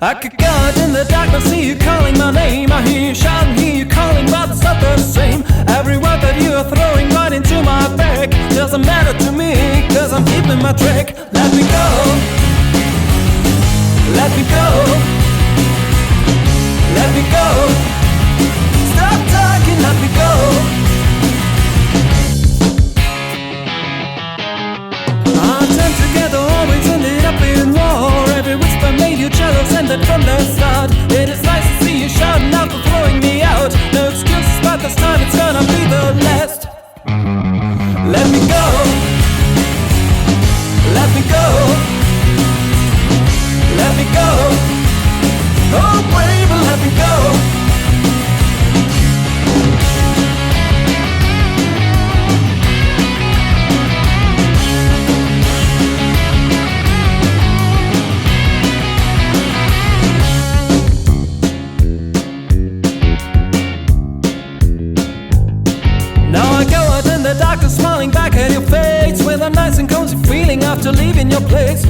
I could go out in the darkness, see you calling my name. I hear you shouting, hear you calling, but it's not the same. Every word that you are throwing right into my back doesn't matter to me, cause I'm keeping my track. Let me go, let me go, let me go. Stop talking, let me go. Our time together always ended up in war. Every whisper made you jealous, and that from the start. It is nice to see you shouting out for throwing me out. No excuses, but this time it's gonna be the last. Let me go, let me go, let me go. Oh baby, let me go. Now I go out in the darkness, smiling back at your face with a nice and cozy feeling after leaving your place.